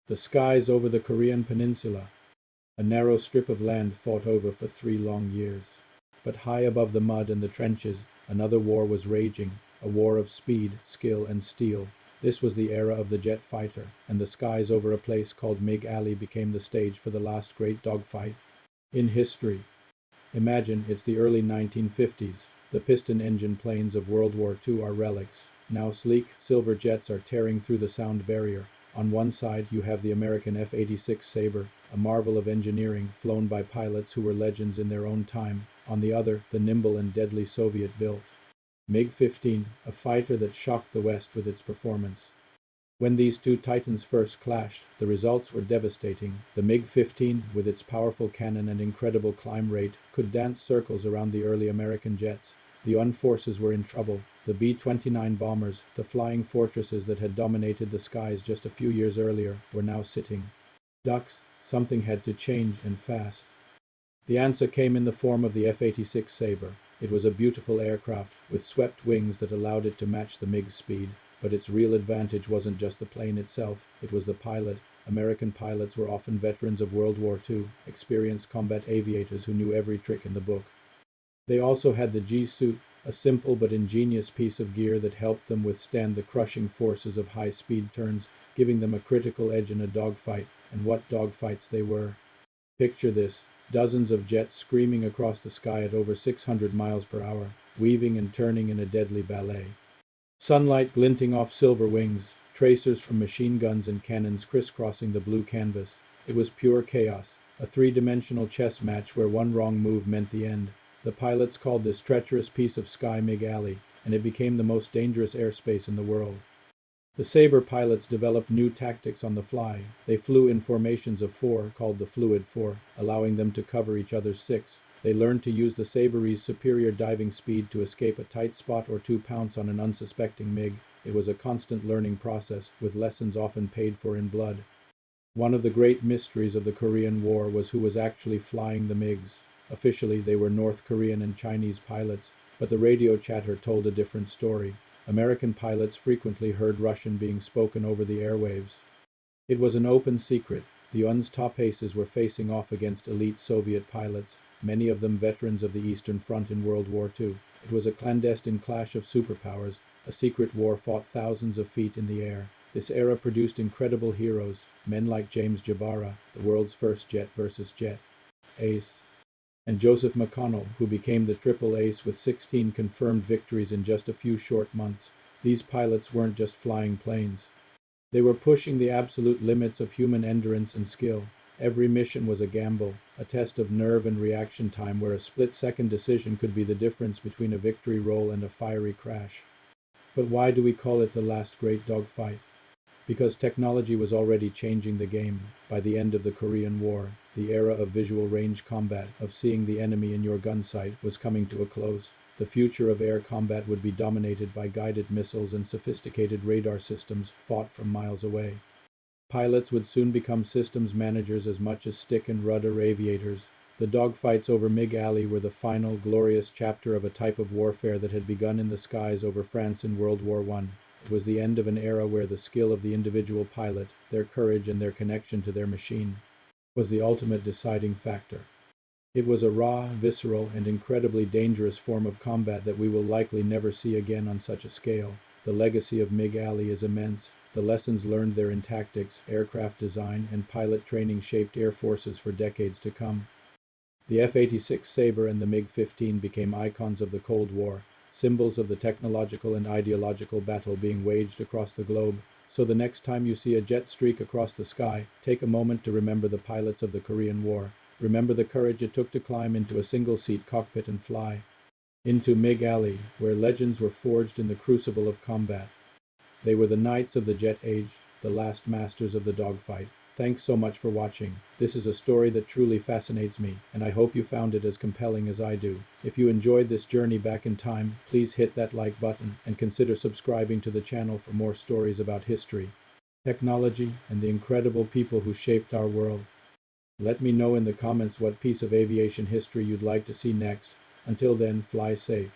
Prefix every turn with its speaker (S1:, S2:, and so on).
S1: The skies over the Korean Peninsula, a narrow strip of land fought over for 3 long years. But high above the mud and the trenches, another war was raging, a war of speed, skill, and steel. This was the era of the jet fighter, and the skies over a place called MIG Alley became the stage for the last great dogfight in history. Imagine it's the early 1950s. The piston engine planes of World War II are relics. Now sleek, silver jets are tearing through the sound barrier. On one side you have the American F-86 Sabre, a marvel of engineering, flown by pilots who were legends in their own time. On the other, the nimble and deadly Soviet-built MiG-15, a fighter that shocked the West with its performance. When these two titans first clashed, the results were devastating. The MiG-15, with its powerful cannon and incredible climb rate, could dance circles around the early American jets. The UN forces were in trouble. The B-29 bombers, the flying fortresses that had dominated the skies just a few years earlier, were now sitting ducks. Something had to change, and fast. The answer came in the form of the F-86 Sabre. It was a beautiful aircraft, with swept wings that allowed it to match the MiG's speed. But its real advantage wasn't just the plane itself, it was the pilot. American pilots were often veterans of World War II, experienced combat aviators who knew every trick in the book. They also had the G-suit, a simple but ingenious piece of gear that helped them withstand the crushing forces of high-speed turns, giving them a critical edge in a dogfight. And what dogfights they were! Picture this: dozens of jets screaming across the sky at over 600 miles per hour, weaving and turning in a deadly ballet. Sunlight glinting off silver wings, tracers from machine guns and cannons crisscrossing the blue canvas. It was pure chaos, a three-dimensional chess match where one wrong move meant the end. The pilots called this treacherous piece of sky MIG Alley, and it became the most dangerous airspace in the world. The Sabre pilots developed new tactics on the fly. They flew in formations of 4, called the Fluid 4, allowing them to cover each other's 6. They learned to use the Sabre's superior diving speed to escape a tight spot or to pounce on an unsuspecting MiG. It was a constant learning process, with lessons often paid for in blood. One of the great mysteries of the Korean War was who was actually flying the MiGs. Officially, they were North Korean and Chinese pilots, but the radio chatter told a different story. American pilots frequently heard Russian being spoken over the airwaves. It was an open secret. The UN's top aces were facing off against elite Soviet pilots, many of them veterans of the Eastern Front in World War II. It was a clandestine clash of superpowers, a secret war fought thousands of feet in the air. This era produced incredible heroes, men like James Jabara, the world's first jet versus jet ace, and Joseph McConnell, who became the triple ace with 16 confirmed victories in just a few short months. These pilots weren't just flying planes. They were pushing the absolute limits of human endurance and skill. Every mission was a gamble, a test of nerve and reaction time where a split-second decision could be the difference between a victory roll and a fiery crash. But why do we call it the last great dogfight? Because technology was already changing the game. By the end of the Korean War, the era of visual range combat, of seeing the enemy in your gun sight, was coming to a close. The future of air combat would be dominated by guided missiles and sophisticated radar systems fought from miles away. Pilots would soon become systems managers as much as stick and rudder aviators. The dogfights over MiG Alley were the final, glorious chapter of a type of warfare that had begun in the skies over France in World War I. It was the end of an era where the skill of the individual pilot, their courage and their connection to their machine, was the ultimate deciding factor. It was a raw, visceral, and incredibly dangerous form of combat that we will likely never see again on such a scale. The legacy of MiG Alley is immense. The lessons learned there in tactics, aircraft design, and pilot training shaped air forces for decades to come. The F-86 Sabre and the MiG-15 became icons of the Cold War, symbols of the technological and ideological battle being waged across the globe. So the next time you see a jet streak across the sky, take a moment to remember the pilots of the Korean War. Remember the courage it took to climb into a single-seat cockpit and fly into MiG Alley, where legends were forged in the crucible of combat. They were the knights of the jet age, the last masters of the dogfight. Thanks so much for watching. This is a story that truly fascinates me, and I hope you found it as compelling as I do. If you enjoyed this journey back in time, please hit that like button and consider subscribing to the channel for more stories about history, technology, and the incredible people who shaped our world. Let me know in the comments what piece of aviation history you'd like to see next. Until then, fly safe.